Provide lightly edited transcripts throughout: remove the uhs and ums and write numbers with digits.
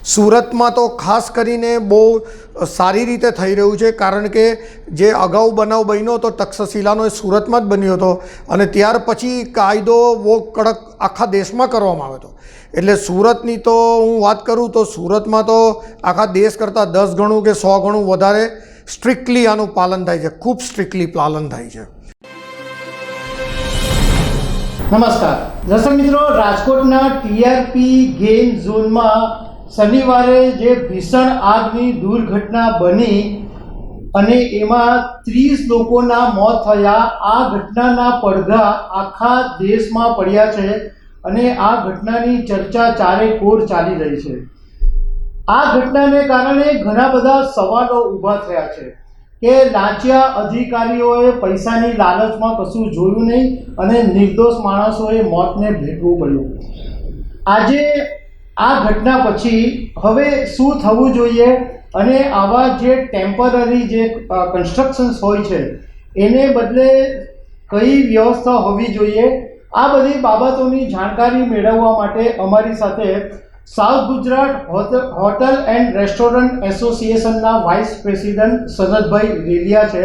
સુરતમાં તો ખાસ કરીને બહુ સારી રીતે થઈ રહ્યું છે, કારણ કે જે અગાઉ બનાવ બન્યો હતો તક્ષશિલાનો એ સુરતમાં જ બન્યો હતો અને ત્યાર પછી કાયદો બહુ કડક આખા દેશમાં કરવામાં આવ્યો હતો. એટલે સુરતની તો હું વાત કરું તો સુરતમાં તો આખા દેશ કરતાં 10 ગણું કે 100 ગણું વધારે સ્ટ્રિક્ટલી આનું પાલન થાય છે, ખૂબ સ્ટ્રિક્ટલી પાલન થાય છે. નમસ્કાર દર્શક મિત્રો, રાજકોટના ટીઆરપી ગેમ ઝોનમાં શનિવારે જે ભીષણ આગની દુર્ઘટના બની અને એમાં 30 લોકોના મોત થયા, આ ઘટનાના પડઘા આખા દેશમાં પડ્યા છે અને આ ઘટનાની ચર્ચા ચારેકોર ચાલી રહી છે. આ ઘટનાને કારણે ઘણા બધા સવાલો ઊભા થયા છે કે લાંચિયા અધિકારીઓએ પૈસાની લાલચમાં કશું જોયું નહીં અને નિર્દોષ માણસોએ મોતને ભેટવું પડ્યું. આજે આ ઘટના પછી હવે શું થવું જોઈએ અને આવા જે ટેમ્પરરી જે કન્સ્ટ્રક્શન્સ હોય છે એને બદલે કઈ વ્યવસ્થા હોવી જોઈએ, આ બધી બાબતોની જાણકારી મેળવવા માટે અમારી સાથે south Gujarat hotel and restaurant એસોસિએશનના વાઇસ પ્રેસિડન્ટ સનતભાઈ રેલિયા છે.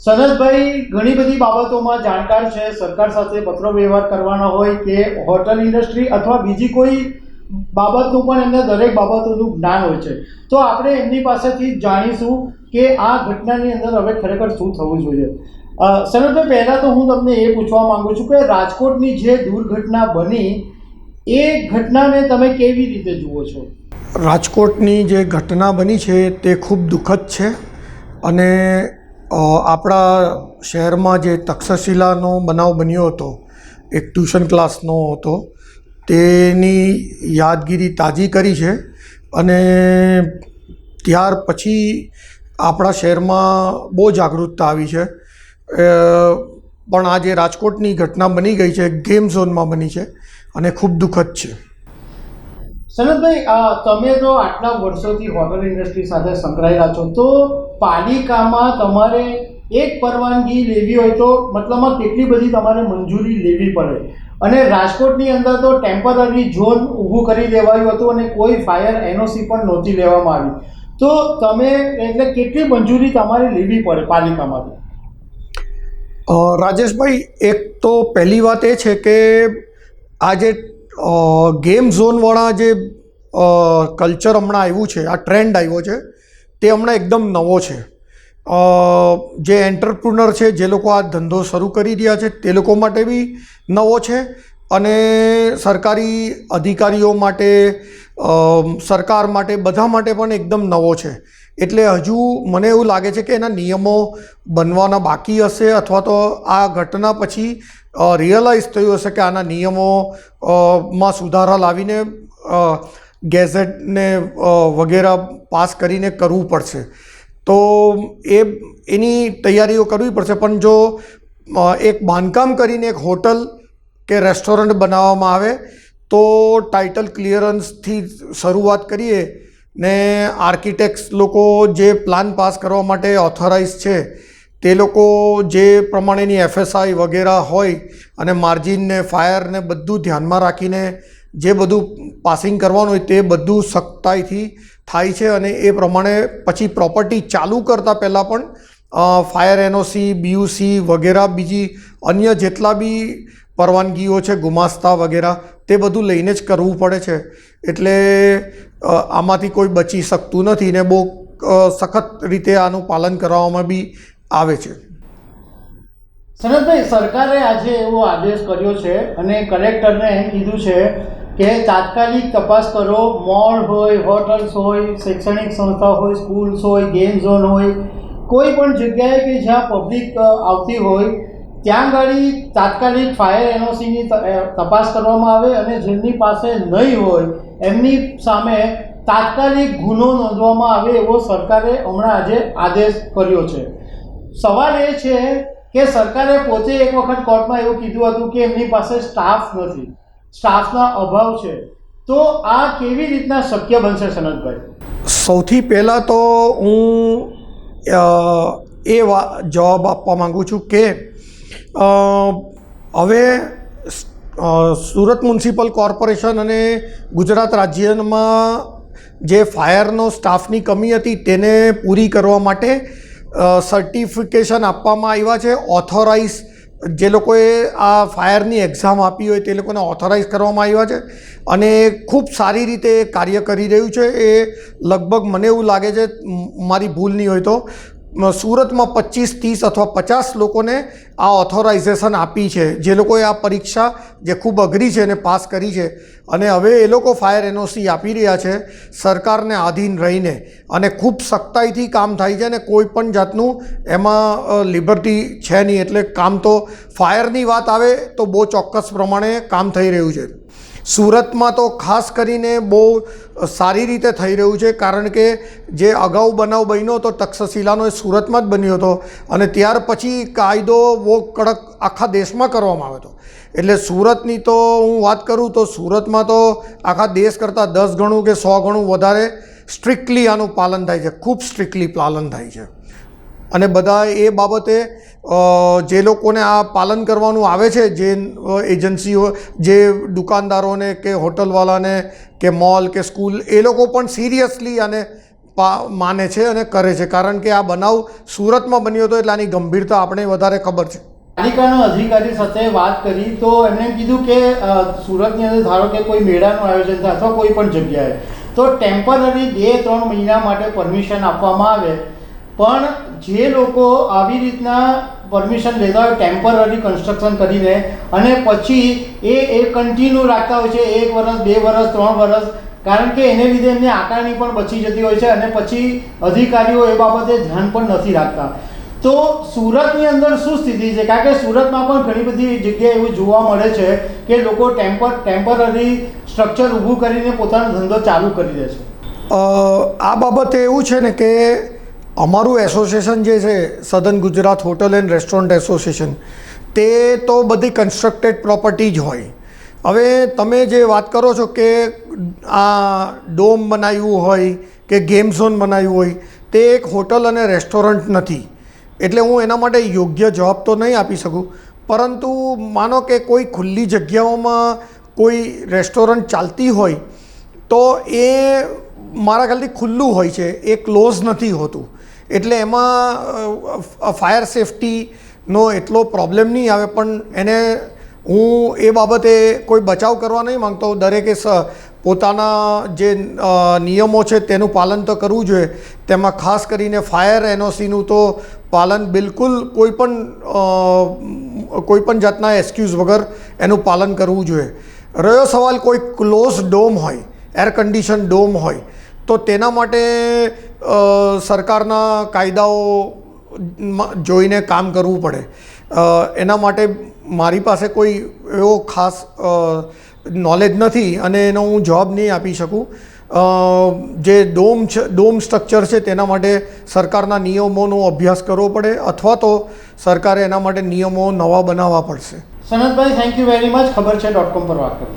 સનતભાઈ ઘણી બધી બાબતોમાં જાણકાર છે, સરકાર સાથે પત્ર વ્યવહાર કરવાનો હોય કે હોટલ ઇન્ડસ્ટ્રી અથવા બીજી કોઈ બાબતનું પણ એમને દરેક બાબતોનું જ્ઞાન હોય છે. તો આપણે એમની પાસેથી જાણીશું કે આ ઘટનાની અંદર હવે ખરેખર શું થવું જોઈએ. સનતભાઈ, પહેલાં તો હું તમને એ પૂછવા માંગુ છું કે રાજકોટની જે દુર્ઘટના બની એ ઘટનાને તમે કેવી રીતે જુઓ છો? રાજકોટની જે ઘટના બની છે તે ખૂબ દુઃખદ છે અને આપણા શહેરમાં જે તક્ષશિલાનો બનાવ બન્યો હતો, એક ટ્યુશન ક્લાસનો હતો, તેની યાદગીરી તાજી કરી છે અને ત્યાર પછી આપણા શહેરમાં બહુ જાગૃતતા આવી છે. પણ આ જે રાજકોટની ઘટના બની ગઈ છે ગેમ ઝોનમાં બની છે અને ખૂબ દુઃખદ છે. સનતભાઈ, તમે તો આટલા વર્ષોથી હોટલ ઇન્ડસ્ટ્રી સાથે સંકળાયેલા છો, તો પાલિકામાં તમારે એક પરવાનગી લેવી હોય તો મતલબમાં કેટલી બધી તમારે મંજૂરી લેવી પડે અને રાજકોટની અંદર તો ટેમ્પરરી ઝોન ઊભું કરી દેવાયું હતું અને કોઈ ફાયર એનઓસી પણ નહોતી લેવામાં આવી, તો તમે એટલે કેટલી મંજૂરી તમારે લેવી પડે પાલિકામાંથી? રાજેશભાઈ, એક તો પહેલી વાત એ છે કે આ જે ગેમ ઝોનવાળા જે કલ્ચર હમણાં આવ્યું છે, આ ટ્રેન્ડ આવ્યો છે, તે હમણાં એકદમ નવો છે. જે એન્ટરપ્રુનર છે, જે લોકો આ ધંધો શરૂ કરી રહ્યા છે તે લોકો માટે બી નવો છે અને સરકારી અધિકારીઓ માટે, સરકાર માટે, બધા માટે પણ એકદમ નવો છે. એટલે હજુ મને એવું લાગે છે કે એના નિયમો બનવાના બાકી હશે અથવા તો આ ઘટના પછી રિયલાઇઝ થયું હશે કે આના નિયમોમાં સુધારા લાવીને ગેઝેટને વગેરે પાસ કરીને કરવું પડશે. તો એની તૈયારીઓ કરવી પડશે. પણ જો એક બાંધકામ કરીને એક હોટલ કે રેસ્ટોરન્ટ બનાવવામાં આવે તો ટાઇટલ ક્લિયરન્સથી શરૂઆત કરીએ ને આર્કિટેક્ટ્સ લોકો જે પ્લાન પાસ કરવા માટે ઓથોરાઇઝ છે તે લોકો જે પ્રમાણેની એફએસઆઈ વગેરે હોય અને માર્જિન ને ફાયર ને બધું ધ્યાનમાં રાખીને જે બધું પાસિંગ કરવાનું હોય તે બધું સખ્તાઈથી થાય છે અને એ પ્રમાણે પછી પ્રોપર્ટી ચાલુ કરતાં પહેલાં પણ ફાયર એનઓસી, બીયુસી વગેરે બીજી અન્ય જેટલા બી પરવાનગીઓ છે, ગુમાસ્તા વગેરે, તે બધું લઈને જ કરવું પડે છે. એટલે આમાંથી કોઈ બચી શકતું નથી ને બહુ સખત રીતે આનું પાલન કરવામાં બી આવે છે. સનતભાઈ, સરકારે આજે એવો આદેશ કર્યો છે અને કલેક્ટરને એમ કીધું છે કે તાત્કાલિક તપાસ કરો. મોલ હોય, હોટલ્સ હોય, શૈક્ષણિક સંસ્થા હોય, સ્કૂલ્સ હોય, ગેમ ઝોન હોય, કોઈ પણ જગ્યાએ કે જ્યાં પબ્લિક આવતી હોય ત્યાં આગળ તાત્કાલિક ફાયર એનઓસીની તપાસ કરવામાં આવે અને જેમની પાસે નહીં હોય એમની સામે તાત્કાલિક ગુનો નોંધવામાં આવે એવો સરકારે હમણાં આજે આદેશ કર્યો છે. સવાલ એ છે કે સરકારે પોતે એક વખત કોર્ટમાં એવું કીધું હતું કે એમની પાસે સ્ટાફ નથી, સ્ટાફના અભાવ છે, તો આ કેવી રીતના શક્ય બનશે સનતભાઈ? સૌથી પહેલાં તો હું જવાબ આપવા માગું છું કે હવે સુરત મ્યુનિસિપલ કોર્પોરેશન અને ગુજરાત રાજ્યમાં જે ફાયરનો સ્ટાફની કમી હતી તેને પૂરી કરવા માટે સર્ટિફિકેશન આપવામાં આવ્યા છે. ઓથોરાઇઝ જે લોકોએ આ ફાયરની એક્ઝામ આપી હોય તે લોકોને ઓથોરાઇઝ કરવામાં આવ્યા છે અને ખૂબ સારી રીતે કાર્ય કરી રહ્યું છે. એ લગભગ મને એવું લાગે છે, મારી ભૂલ નહીં હોય તો સુરતમાં 25, 30 અથવા 50 લોકોને આ ઓથોરાઇઝેશન આપી છે, જે લોકોએ આ પરીક્ષા જે ખૂબ અઘરી છે એને પાસ કરી છે. અને હવે એ લોકો ફાયર એનઓસી આપી રહ્યા છે સરકારને આધીન રહીને, અને ખૂબ સખ્તાઈથી કામ થાય છે અને કોઈ પણ જાતનું એમાં લિબર્ટી છે નહીં. એટલે કામ તો ફાયરની વાત આવે તો બહુ ચોક્કસ પ્રમાણે કામ થઈ રહ્યું છે. સુરતમાં તો ખાસ કરીને બહુ સારી રીતે થઈ રહ્યું છે, કારણ કે જે અગાઉ બનાવ બન્યો હતો તક્ષશિલાનો એ સુરતમાં જ બન્યો હતો અને ત્યાર પછી કાયદો બહુ કડક આખા દેશમાં કરવામાં આવ્યો હતો. એટલે સુરતની તો હું વાત કરું તો સુરતમાં તો આખા દેશ કરતાં 10 ગણું કે 100 ગણું વધારે સ્ટ્રિક્ટલી આનું પાલન થાય છે, ખૂબ સ્ટ્રિક્ટલી પાલન થાય છે. અને બધા એ બાબતે જે લોકોને આ પાલન કરવાનું આવે છે, જે એજન્સીઓ, જે દુકાનદારોને કે હોટલવાળાને કે મોલ કે સ્કૂલ, એ લોકો પણ સિરિયસલી આને માને છે અને કરે છે, કારણ કે આ બનાવ સુરતમાં બન્યો હતો એટલે આની ગંભીરતા આપણે વધારે ખબર છે. પાલિકાના અધિકારી સાથે વાત કરી તો એમણે કીધું કે સુરતની અંદર ધારો કે કોઈ મેળાનું આયોજન થાય અથવા કોઈ પણ જગ્યાએ તો ટેમ્પરરી 2-3 મહિના માટે પરમિશન આપવામાં આવે, પણ જે લોકો આવી રીતના પરમિશન લેતા હોય ટેમ્પરરી કન્સ્ટ્રક્શન કરીને અને પછી એ કન્ટિન્યુ રાખતા હોય છે 1 વર્ષ, 2 વર્ષ, 3 વર્ષ, કારણ કે એને લીધે એમની આકારણી પણ બચી જતી હોય છે અને પછી અધિકારીઓ એ બાબતે ધ્યાન પણ નથી રાખતા. તો સુરતની અંદર શું સ્થિતિ છે? કારણ કે સુરતમાં પણ ઘણી બધી જગ્યાએ એવું જોવા મળે છે કે લોકો ટેમ્પરરી સ્ટ્રક્ચર ઊભું કરીને પોતાનો ધંધો ચાલુ કરી દે છે. આ બાબતે એવું છે ને કે અમારું એસોસિએશન જે છે સધન Gujarat hotel and restaurant association, તે તો બધી કન્સ્ટ્રક્ટેડ પ્રોપર્ટી જ હોય. હવે તમે જે વાત કરો છો કે આ ડોમ બનાવ્યું હોય કે ગેમ ઝોન બનાવ્યું હોય, તે એક હોટલ અને રેસ્ટોરન્ટ નથી. એટલે હું એના માટે યોગ્ય જવાબ તો નહીં આપી શકું, પરંતુ માનો કે કોઈ ખુલ્લી જગ્યાઓમાં કોઈ રેસ્ટોરન્ટ ચાલતી હોય તો એ મારા ખ્યાલથી ખુલ્લું હોય છે, એ ક્લોઝ નથી હોતું. એટલે એમાં ફાયર સેફટીનો એટલો પ્રોબ્લેમ નહીં આવે. પણ એને હું એ બાબતે કોઈ બચાવ કરવા નહીં માગતો. દરેકે પોતાના જે નિયમો છે તેનું પાલન તો કરવું જોઈએ. તેમાં ખાસ કરીને ફાયર એનઓસીનું તો પાલન બિલકુલ કોઈ પણ જાતના એક્સક્યુઝ વગર એનું પાલન કરવું જોઈએ. રહ્યો સવાલ કોઈ ક્લોઝ ડોમ હોય, એર કન્ડિશન ડોમ હોય, તો તેના માટે સરકારના કાયદાઓ જોઈને કામ કરવું પડે. એના માટે મારી પાસે કોઈ એવો ખાસ નોલેજ નથી અને એનો હું જવાબ નહીં આપી શકું. જે ડોમ સ્ટ્રક્ચર છે તેના માટે સરકારના નિયમોનો અભ્યાસ કરવો પડે અથવા તો સરકારે એના માટે નિયમો નવા બનાવવા પડશે. સનતભાઈ, થેન્ક યુ વેરી મચ. ખબર છે .com પર વાત કરી.